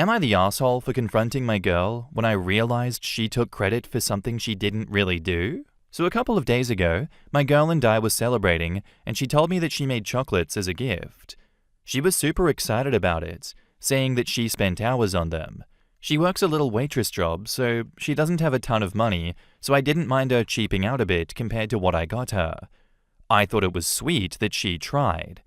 Am I the asshole for confronting my girl when I realized she took credit for something she didn't really do? So a couple of days ago, my girl and I were celebrating, and she told me that she made chocolates as a gift. She was super excited about it, saying that she spent hours on them. She works a little waitress job, so she doesn't have a ton of money, so I didn't mind her cheaping out a bit compared to what I got her. I thought it was sweet that she tried.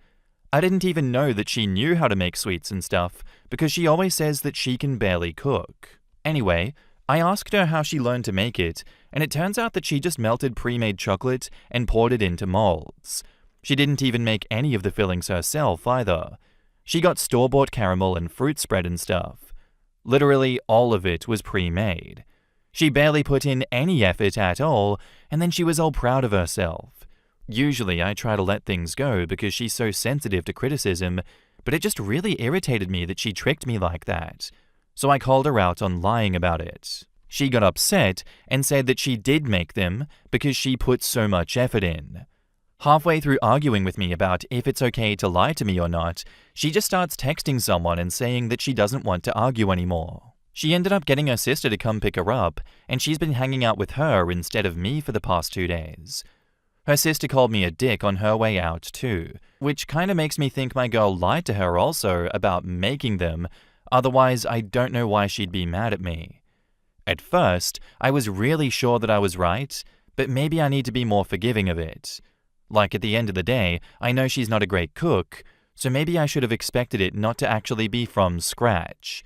I didn't even know that she knew how to make sweets and stuff, because she always says that she can barely cook. Anyway, I asked her how she learned to make it, and it turns out that she just melted pre-made chocolate and poured it into molds. She didn't even make any of the fillings herself either. She got store-bought caramel and fruit spread and stuff. Literally all of it was pre-made. She barely put in any effort at all, and then she was all proud of herself. Usually I try to let things go because she's so sensitive to criticism, but it just really irritated me that she tricked me like that. So I called her out on lying about it. She got upset and said that she did make them because she put so much effort in. Halfway through arguing with me about if it's okay to lie to me or not, she just starts texting someone and saying that she doesn't want to argue anymore. She ended up getting her sister to come pick her up, and she's been hanging out with her instead of me for the past 2 days. Her sister called me a dick on her way out too, which kinda makes me think my girl lied to her also about making them, otherwise I don't know why she'd be mad at me. At first, I was really sure that I was right, but maybe I need to be more forgiving of it. Like at the end of the day, I know she's not a great cook, so maybe I should have expected it not to actually be from scratch.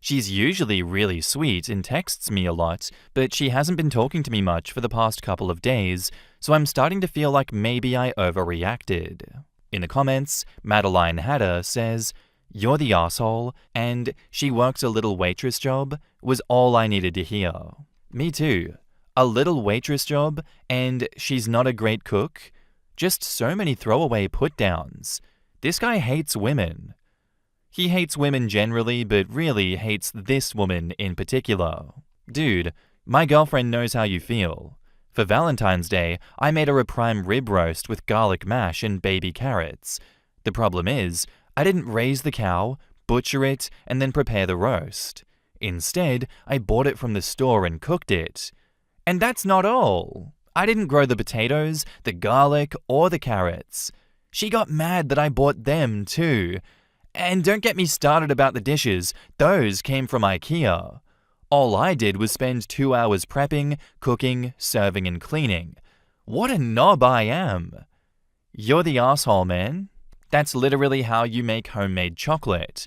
She's usually really sweet and texts me a lot, but she hasn't been talking to me much for the past couple of days, so I'm starting to feel like maybe I overreacted. In the comments, Madeline Hatter says, "You're the asshole," and "she works a little waitress job" was all I needed to hear. Me too. A little waitress job, and she's not a great cook? Just so many throwaway put-downs. This guy hates women. He hates women generally, but really hates this woman in particular. Dude, my girlfriend knows how you feel. For Valentine's Day, I made her a prime rib roast with garlic mash and baby carrots. The problem is, I didn't raise the cow, butcher it, and then prepare the roast. Instead, I bought it from the store and cooked it. And that's not all. I didn't grow the potatoes, the garlic, or the carrots. She got mad that I bought them too. And don't get me started about the dishes, those came from IKEA. All I did was spend 2 hours prepping, cooking, serving, and cleaning. What a knob I am. You're the asshole, man. That's literally how you make homemade chocolate.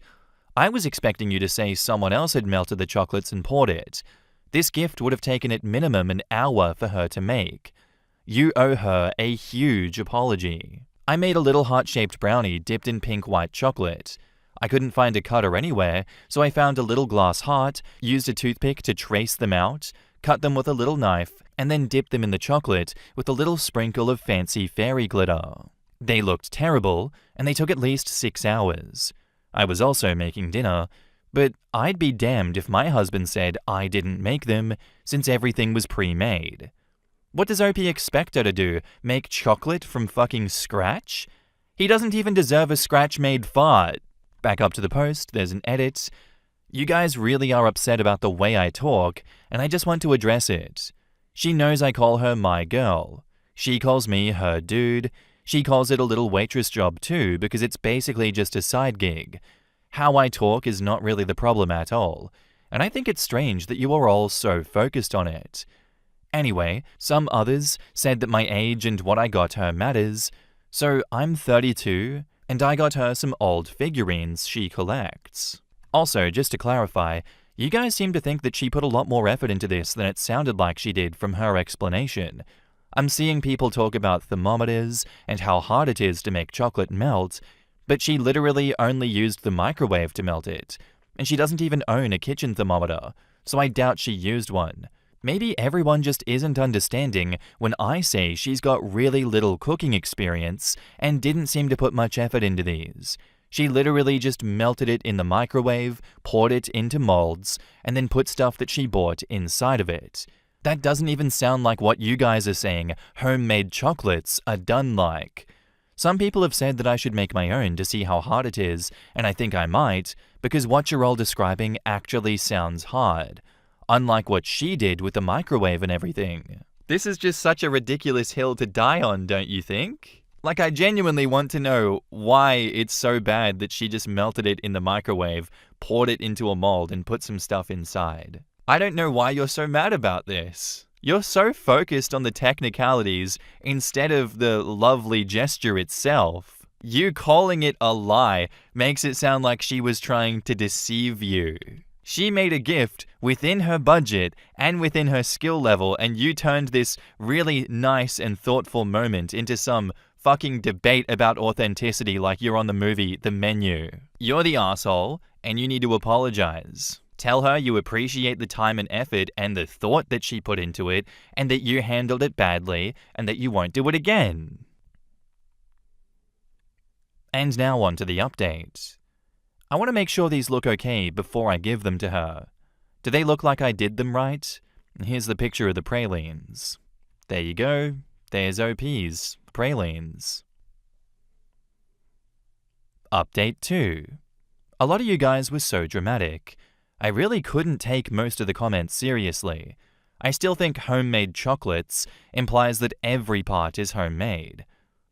I was expecting you to say someone else had melted the chocolates and poured it. This gift would have taken at minimum an hour for her to make. You owe her a huge apology. I made a little heart-shaped brownie dipped in pink white chocolate. I couldn't find a cutter anywhere, so I found a little glass heart, used a toothpick to trace them out, cut them with a little knife, and then dipped them in the chocolate with a little sprinkle of fancy fairy glitter. They looked terrible, and they took at least 6 hours. I was also making dinner, but I'd be damned if my husband said I didn't make them, since everything was pre-made. What does OP expect her to do? Make chocolate from fucking scratch? He doesn't even deserve a scratch-made fart. Back up to the post, there's an edit. You guys really are upset about the way I talk, and I just want to address it. She knows I call her my girl. She calls me her dude. She calls it a little waitress job too, because it's basically just a side gig. How I talk is not really the problem at all, and I think it's strange that you are all so focused on it. Anyway, some others said that my age and what I got her matters, so I'm 32, and I got her some old figurines she collects. Also, just to clarify, you guys seem to think that she put a lot more effort into this than it sounded like she did from her explanation. I'm seeing people talk about thermometers and how hard it is to make chocolate melt, but she literally only used the microwave to melt it, and she doesn't even own a kitchen thermometer, so I doubt she used one. Maybe everyone just isn't understanding when I say she's got really little cooking experience and didn't seem to put much effort into these. She literally just melted it in the microwave, poured it into molds, and then put stuff that she bought inside of it. That doesn't even sound like what you guys are saying homemade chocolates are done like. Some people have said that I should make my own to see how hard it is, and I think I might, because what you're all describing actually sounds hard, unlike what she did with the microwave and everything. This is just such a ridiculous hill to die on, don't you think? Like, I genuinely want to know why it's so bad that she just melted it in the microwave, poured it into a mold, and put some stuff inside. I don't know why you're so mad about this. You're so focused on the technicalities instead of the lovely gesture itself. You calling it a lie makes it sound like she was trying to deceive you. She made a gift within her budget and within her skill level, and you turned this really nice and thoughtful moment into some fucking debate about authenticity like you're on the movie The Menu. You're the asshole, and you need to apologize. Tell her you appreciate the time and effort and the thought that she put into it, and that you handled it badly, and that you won't do it again. And now on to the update. I want to make sure these look okay before I give them to her. Do they look like I did them right? Here's the picture of the pralines. There you go. There's OP's pralines. Update 2. A lot of you guys were so dramatic. I really couldn't take most of the comments seriously. I still think homemade chocolates implies that every part is homemade.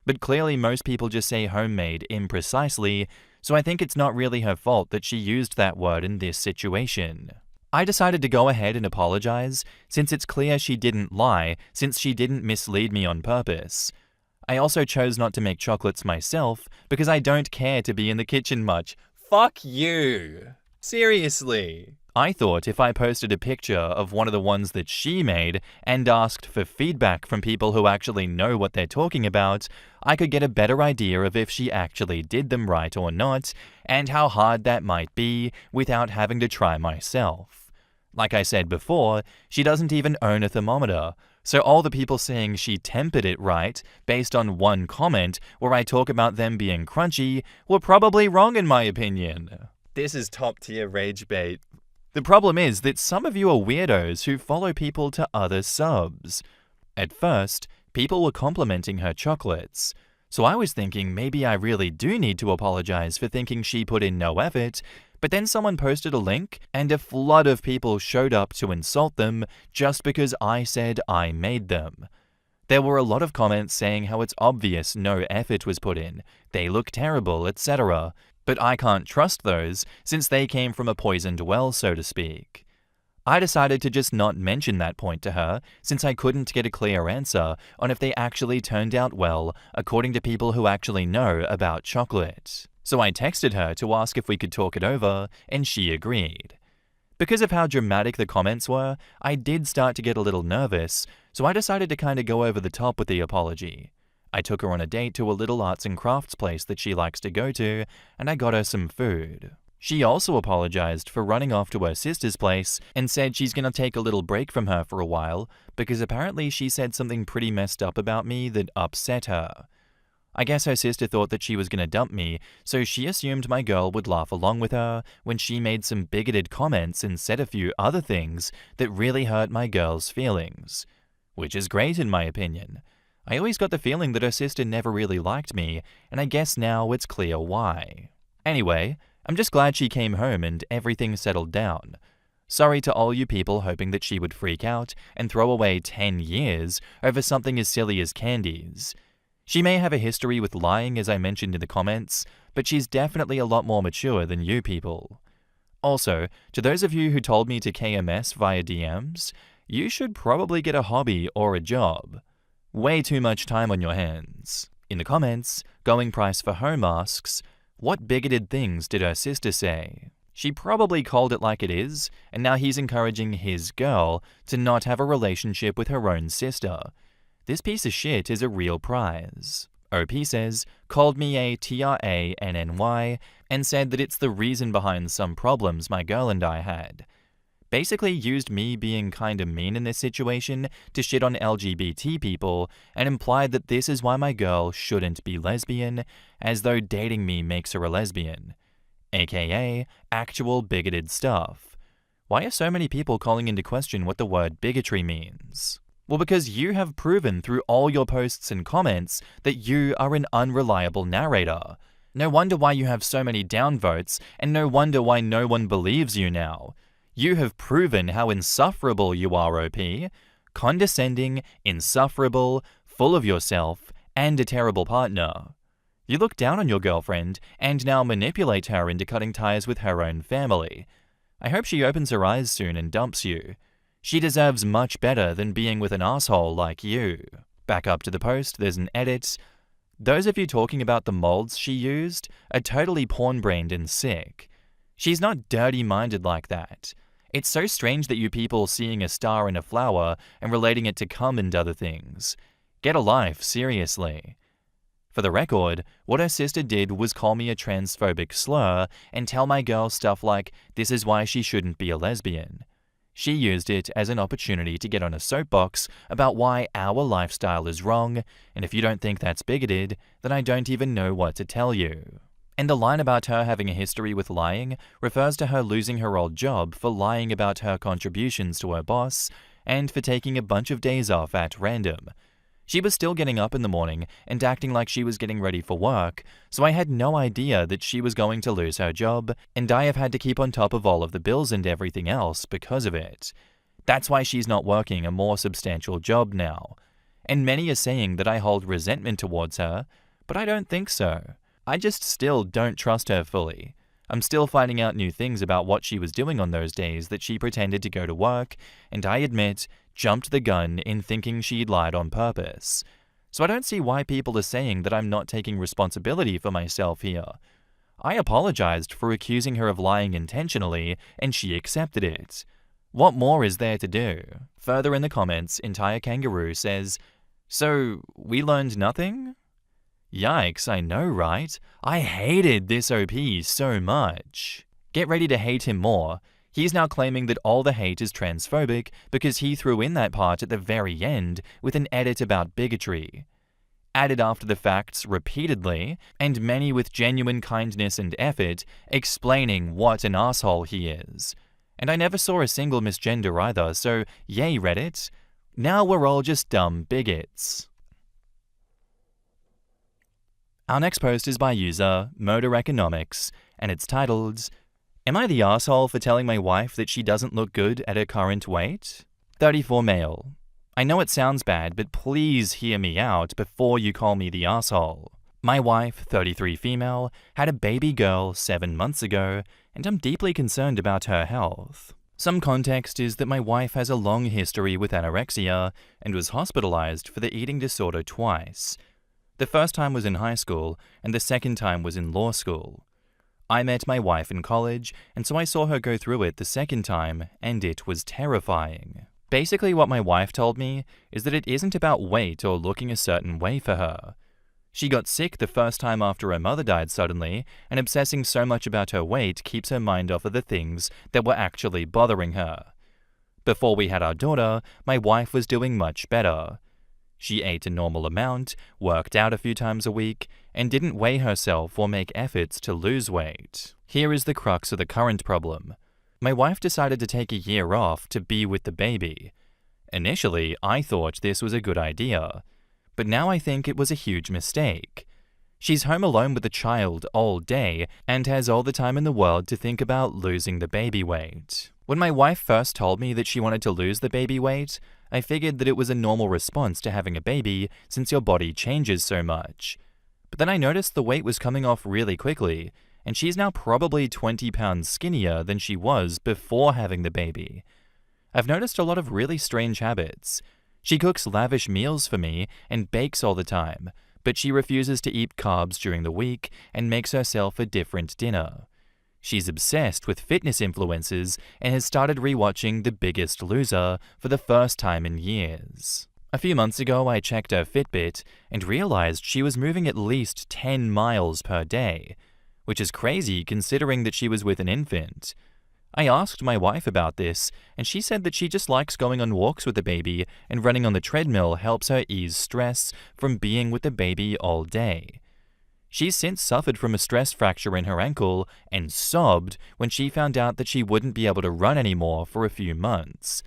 But clearly most people just say homemade imprecisely, so I think it's not really her fault that she used that word in this situation. I decided to go ahead and apologize, since it's clear she didn't lie, since she didn't mislead me on purpose. I also chose not to make chocolates myself because I don't care to be in the kitchen much. Fuck you! Seriously. I thought if I posted a picture of one of the ones that she made and asked for feedback from people who actually know what they're talking about, I could get a better idea of if she actually did them right or not, and how hard that might be without having to try myself. Like I said before, she doesn't even own a thermometer, so all the people saying she tempered it right based on one comment where I talk about them being crunchy were probably wrong in my opinion. This is top tier rage bait. The problem is that some of you are weirdos who follow people to other subs. At first, people were complimenting her chocolates, so I was thinking maybe I really do need to apologize for thinking she put in no effort, but then someone posted a link and a flood of people showed up to insult them just because I said I made them. There were a lot of comments saying how it's obvious no effort was put in, they look terrible, etc. But I can't trust those since they came from a poisoned well, so to speak. I decided to just not mention that point to her since I couldn't get a clear answer on if they actually turned out well according to people who actually know about chocolate. So I texted her to ask if we could talk it over, and she agreed. Because of how dramatic the comments were, I did start to get a little nervous, so I decided to kind of go over the top with the apology. I took her on a date to a little arts and crafts place that she likes to go to, and I got her some food. She also apologized for running off to her sister's place and said she's gonna take a little break from her for a while because apparently she said something pretty messed up about me that upset her. I guess her sister thought that she was gonna dump me, so she assumed my girl would laugh along with her when she made some bigoted comments and said a few other things that really hurt my girl's feelings. Which is great in my opinion. I always got the feeling that her sister never really liked me, and I guess now it's clear why. Anyway, I'm just glad she came home and everything settled down. Sorry to all you people hoping that she would freak out and throw away 10 years over something as silly as candies. She may have a history with lying, as I mentioned in the comments, but she's definitely a lot more mature than you people. Also, to those of you who told me to KMS via DMs, you should probably get a hobby or a job. Way too much time on your hands. In the comments, going price for home asks, what bigoted things did her sister say? She probably called it like it is, and now he's encouraging his girl to not have a relationship with her own sister. This piece of shit is a real prize. OP says, called me a TRANNY, and said that it's the reason behind some problems my girl and I had. Basically used me being kinda mean in this situation to shit on LGBT people and implied that this is why my girl shouldn't be lesbian, as though dating me makes her a lesbian. AKA, actual bigoted stuff. Why are so many people calling into question what the word bigotry means? Well, because you have proven through all your posts and comments that you are an unreliable narrator. No wonder why you have so many downvotes, and no wonder why no one believes you now. You have proven how insufferable you are, OP. Condescending, insufferable, full of yourself, and a terrible partner. You look down on your girlfriend and now manipulate her into cutting ties with her own family. I hope she opens her eyes soon and dumps you. She deserves much better than being with an asshole like you. Back up to the post, there's an edit. Those of you talking about the molds she used are totally porn-brained and sick. She's not dirty-minded like that. It's so strange that you people seeing a star in a flower and relating it to cum and other things. Get a life, seriously. For the record, what her sister did was call me a transphobic slur and tell my girl stuff like, this is why she shouldn't be a lesbian. She used it as an opportunity to get on a soapbox about why our lifestyle is wrong, and if you don't think that's bigoted, then I don't even know what to tell you. And the line about her having a history with lying refers to her losing her old job for lying about her contributions to her boss and for taking a bunch of days off at random. She was still getting up in the morning and acting like she was getting ready for work, so I had no idea that she was going to lose her job, and I have had to keep on top of all of the bills and everything else because of it. That's why she's not working a more substantial job now. And many are saying that I hold resentment towards her, but I don't think so. I just still don't trust her fully. I'm still finding out new things about what she was doing on those days that she pretended to go to work, and I admit, jumped the gun in thinking she'd lied on purpose. So I don't see why people are saying that I'm not taking responsibility for myself here. I apologized for accusing her of lying intentionally, and she accepted it. What more is there to do? Further in the comments, Entire Kangaroo says, so, we learned nothing? Yikes, I know, right? I hated this OP so much. Get ready to hate him more. He's now claiming that all the hate is transphobic because he threw in that part at the very end with an edit about bigotry. Added after the facts repeatedly, and many with genuine kindness and effort, explaining what an asshole he is. And I never saw a single misgender either, so yay Reddit. Now we're all just dumb bigots. Our next post is by user Motor Economics, and it's titled, Am I the asshole for telling my wife that she doesn't look good at her current weight? 34 male. I know it sounds bad, but please hear me out before you call me the asshole. My wife, 33 female, had a baby girl 7 months ago, and I'm deeply concerned about her health. Some context is that my wife has a long history with anorexia and was hospitalized for the eating disorder twice. The first time was in high school, and the second time was in law school. I met my wife in college, and so I saw her go through it the second time, and it was terrifying. Basically, what my wife told me is that it isn't about weight or looking a certain way for her. She got sick the first time after her mother died suddenly, and obsessing so much about her weight keeps her mind off of the things that were actually bothering her. Before we had our daughter, my wife was doing much better. She ate a normal amount, worked out a few times a week, and didn't weigh herself or make efforts to lose weight. Here is the crux of the current problem. My wife decided to take a year off to be with the baby. Initially, I thought this was a good idea, but now I think it was a huge mistake. She's home alone with the child all day and has all the time in the world to think about losing the baby weight. When my wife first told me that she wanted to lose the baby weight, I figured that it was a normal response to having a baby since your body changes so much. But then I noticed the weight was coming off really quickly, and she's now probably 20 pounds skinnier than she was before having the baby. I've noticed a lot of really strange habits. She cooks lavish meals for me and bakes all the time, but she refuses to eat carbs during the week and makes herself a different dinner. She's obsessed with fitness influencers and has started rewatching The Biggest Loser for the first time in years. A few months ago, I checked her Fitbit and realized she was moving at least 10 miles per day, which is crazy considering that she was with an infant. I asked my wife about this, and she said that she just likes going on walks with the baby and running on the treadmill helps her ease stress from being with the baby all day. She's since suffered from a stress fracture in her ankle and sobbed when she found out that she wouldn't be able to run anymore for a few months.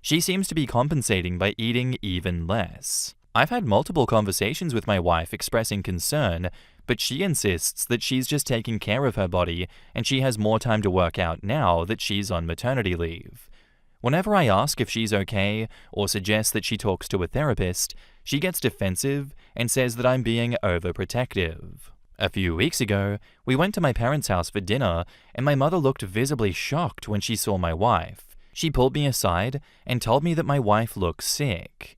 She seems to be compensating by eating even less. I've had multiple conversations with my wife expressing concern, but she insists that she's just taking care of her body and she has more time to work out now that she's on maternity leave. Whenever I ask if she's okay or suggest that she talks to a therapist, she gets defensive and says that I'm being overprotective. A few weeks ago, we went to my parents' house for dinner, and my mother looked visibly shocked when she saw my wife. She pulled me aside and told me that my wife looks sick.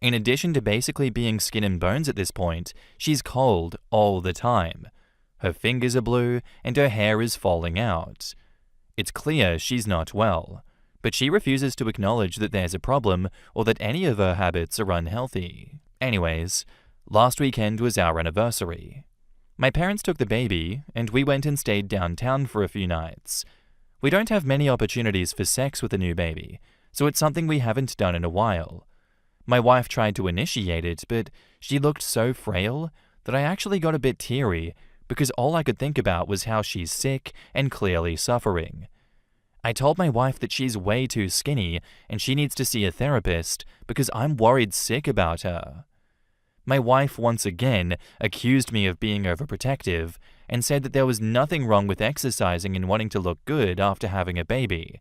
In addition to basically being skin and bones at this point, she's cold all the time. Her fingers are blue and her hair is falling out. It's clear she's not well, but she refuses to acknowledge that there's a problem or that any of her habits are unhealthy. Anyways, last weekend was our anniversary. My parents took the baby, and we went and stayed downtown for a few nights. We don't have many opportunities for sex with a new baby, so it's something we haven't done in a while. My wife tried to initiate it, but she looked so frail that I actually got a bit teary because all I could think about was how she's sick and clearly suffering. I told my wife that she's way too skinny and she needs to see a therapist because I'm worried sick about her. My wife once again accused me of being overprotective and said that there was nothing wrong with exercising and wanting to look good after having a baby.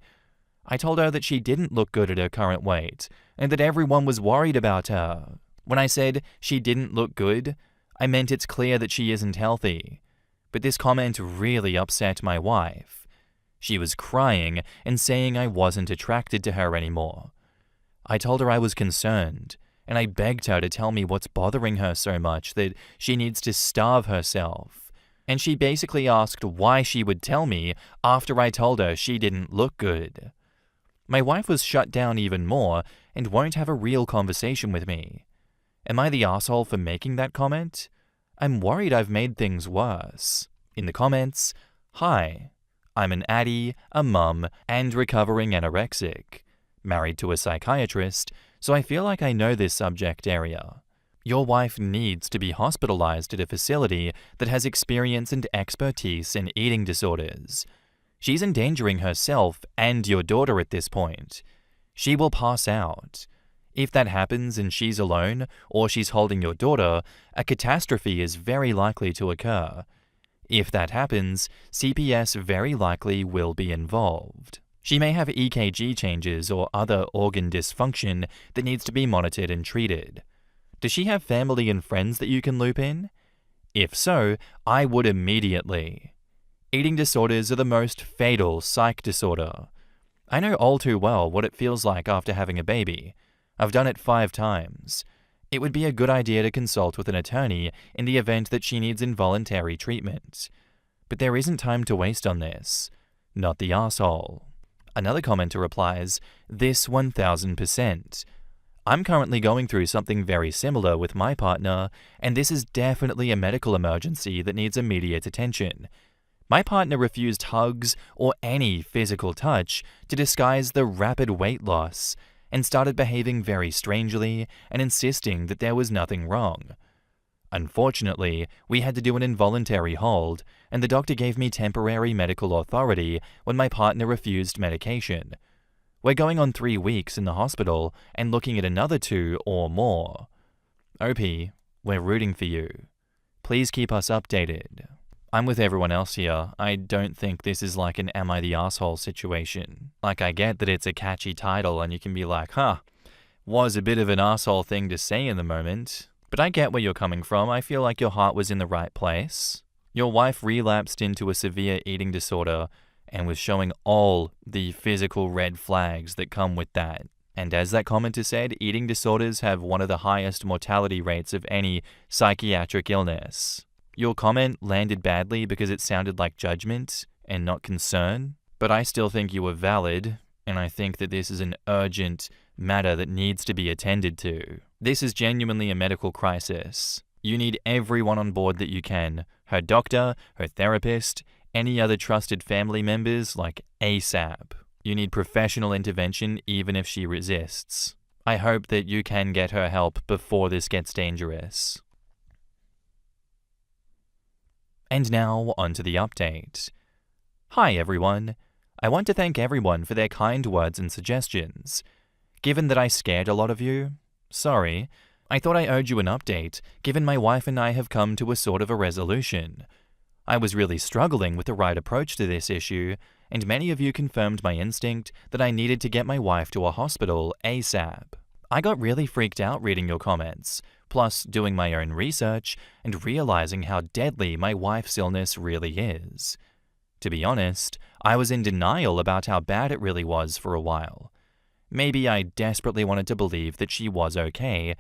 I told her that she didn't look good at her current weight and that everyone was worried about her. When I said she didn't look good, I meant it's clear that she isn't healthy. But this comment really upset my wife. She was crying and saying I wasn't attracted to her anymore. I told her I was concerned, and I begged her to tell me what's bothering her so much that she needs to starve herself. And she basically asked why she would tell me after I told her she didn't look good. My wife was shut down even more and won't have a real conversation with me. Am I the asshole for making that comment? I'm worried I've made things worse. In the comments, hi, I'm an addie, a mum, and recovering anorexic. Married to a psychiatrist, so I feel like I know this subject area. Your wife needs to be hospitalized at a facility that has experience and expertise in eating disorders. She's endangering herself and your daughter at this point. She will pass out. If that happens and she's alone, or she's holding your daughter, a catastrophe is very likely to occur. If that happens, CPS very likely will be involved. She may have EKG changes or other organ dysfunction that needs to be monitored and treated. Does she have family and friends that you can loop in? If so, I would immediately. Eating disorders are the most fatal psych disorder. I know all too well what it feels like after having a baby. I've done it 5 times. It would be a good idea to consult with an attorney in the event that she needs involuntary treatment. But there isn't time to waste on this. Not the asshole. Another commenter replies, this 1000%. I'm currently going through something very similar with my partner, and this is definitely a medical emergency that needs immediate attention. My partner refused hugs or any physical touch to disguise the rapid weight loss, and started behaving very strangely and insisting that there was nothing wrong. Unfortunately, we had to do an involuntary hold, and the doctor gave me temporary medical authority when my partner refused medication. We're going on 3 weeks in the hospital and looking at another 2 or more. OP, we're rooting for you. Please keep us updated. I'm with everyone else here. I don't think this is like an am I the asshole situation. Like, I get that it's a catchy title and you can be like, was a bit of an asshole thing to say in the moment. But I get where you're coming from. I feel like your heart was in the right place. Your wife relapsed into a severe eating disorder and was showing all the physical red flags that come with that. And as that commenter said, eating disorders have one of the highest mortality rates of any psychiatric illness. Your comment landed badly because it sounded like judgment and not concern, but I still think you were valid, and I think that this is an urgent matter that needs to be attended to. This is genuinely a medical crisis. You need everyone on board that you can. Her doctor, her therapist, any other trusted family members, like ASAP. You need professional intervention even if she resists. I hope that you can get her help before this gets dangerous. And now, on to the update. Hi everyone. I want to thank everyone for their kind words and suggestions. Given that I scared a lot of you, sorry. I thought I owed you an update, given my wife and I have come to a sort of a resolution. I was really struggling with the right approach to this issue, and many of you confirmed my instinct that I needed to get my wife to a hospital ASAP. I got really freaked out reading your comments, plus doing my own research and realizing how deadly my wife's illness really is. To be honest, I was in denial about how bad it really was for a while. Maybe I desperately wanted to believe that she was okay,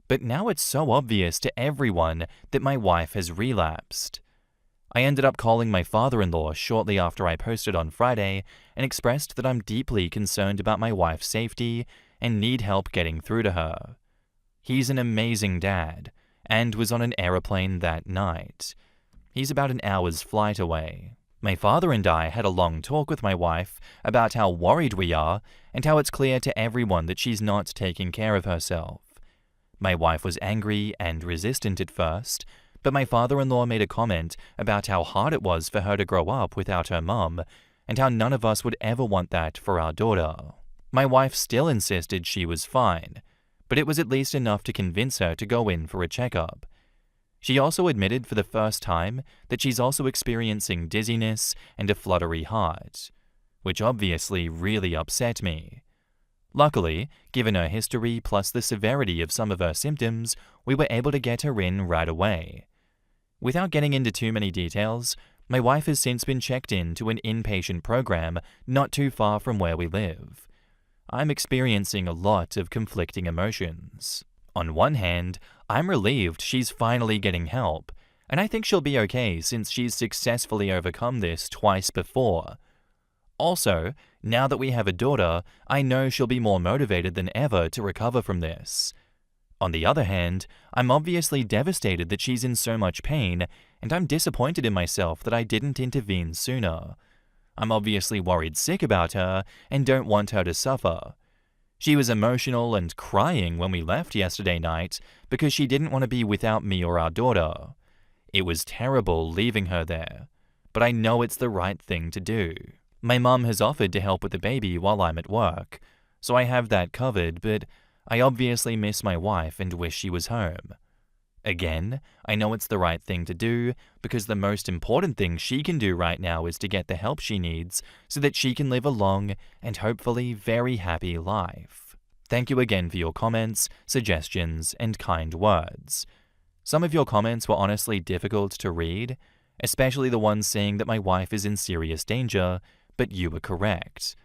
but now it's so obvious to everyone that my wife has relapsed. I ended up calling my father-in-law shortly after I posted on Friday and expressed that I'm deeply concerned about my wife's safety and need help getting through to her. He's an amazing dad and was on an aeroplane that night. He's about an hour's flight away. My father and I had a long talk with my wife about how worried we are and how it's clear to everyone that she's not taking care of herself. My wife was angry and resistant at first, but my father-in-law made a comment about how hard it was for her to grow up without her mum and how none of us would ever want that for our daughter. My wife still insisted she was fine, but it was at least enough to convince her to go in for a checkup. She also admitted for the first time that she's also experiencing dizziness and a fluttery heart, which obviously really upset me. Luckily, given her history plus the severity of some of her symptoms, we were able to get her in right away. Without getting into too many details, my wife has since been checked into an inpatient program not too far from where we live. I'm experiencing a lot of conflicting emotions. On one hand, I'm relieved she's finally getting help, and I think she'll be okay since she's successfully overcome this twice before. Also, now that we have a daughter, I know she'll be more motivated than ever to recover from this. On the other hand, I'm obviously devastated that she's in so much pain, and I'm disappointed in myself that I didn't intervene sooner. I'm obviously worried sick about her and don't want her to suffer. She was emotional and crying when we left yesterday night because she didn't want to be without me or our daughter. It was terrible leaving her there, but I know it's the right thing to do. My mum has offered to help with the baby while I'm at work, so I have that covered, but I obviously miss my wife and wish she was home. Again, I know it's the right thing to do because the most important thing she can do right now is to get the help she needs so that she can live a long and hopefully very happy life. Thank you again for your comments, suggestions, and kind words. Some of your comments were honestly difficult to read, especially the ones saying that my wife is in serious danger, but you were correct.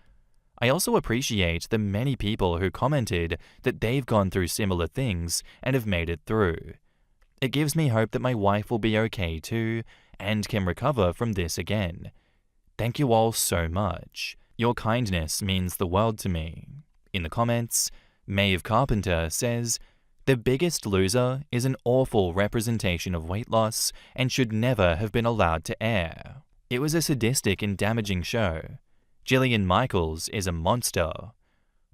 I also appreciate the many people who commented that they've gone through similar things and have made it through. It gives me hope that my wife will be okay too and can recover from this again. Thank you all so much. Your kindness means the world to me. In the comments, Maeve Carpenter says, "The Biggest Loser is an awful representation of weight loss and should never have been allowed to air. It was a sadistic and damaging show. Jillian Michaels is a monster.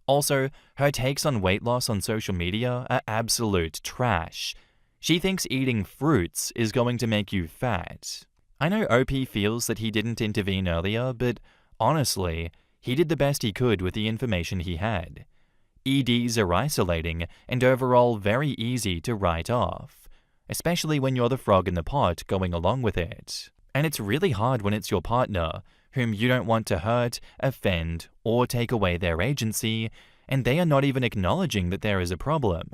Also, her takes on weight loss on social media are absolute trash. She thinks eating fruits is going to make you fat. I know OP feels that he didn't intervene earlier, but honestly, he did the best he could with the information he had. EDs are isolating and overall very easy to write off, especially when you're the frog in the pot going along with it. And it's really hard when it's your partner, whom you don't want to hurt, offend, or take away their agency, and they are not even acknowledging that there is a problem.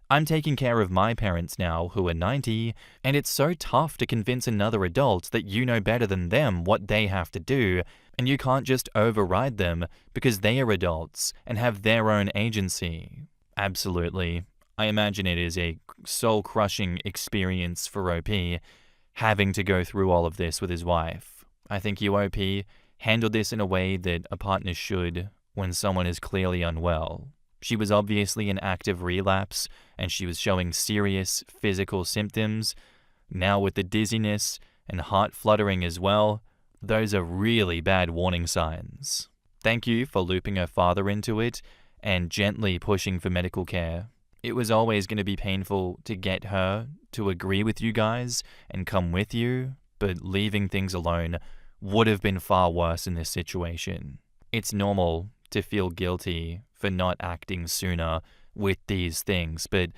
I'm taking care of my parents now, who are 90, and it's so tough to convince another adult that you know better than them what they have to do, and you can't just override them because they are adults and have their own agency. Absolutely. I imagine it is a soul-crushing experience for OP, having to go through all of this with his wife. I think you, OP, handled this in a way that a partner should when someone is clearly unwell. She was obviously in active relapse, and she was showing serious physical symptoms. Now with the dizziness and heart fluttering as well, those are really bad warning signs. Thank you for looping her father into it and gently pushing for medical care. It was always going to be painful to get her to agree with you guys and come with you, but leaving things alone would have been far worse in this situation. It's normal to feel guilty for not acting sooner with these things, but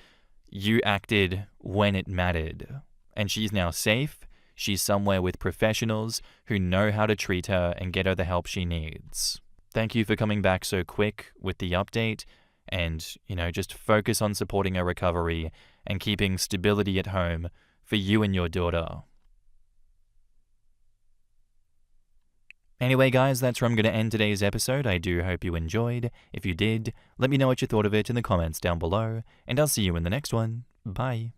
you acted when it mattered. And she's now safe. She's somewhere with professionals who know how to treat her and get her the help she needs. Thank you for coming back so quick with the update and, just focus on supporting her recovery and keeping stability at home for you and your daughter. Anyway, guys, that's where I'm going to end today's episode. I do hope you enjoyed. If you did, let me know what you thought of it in the comments down below, and I'll see you in the next one. Bye.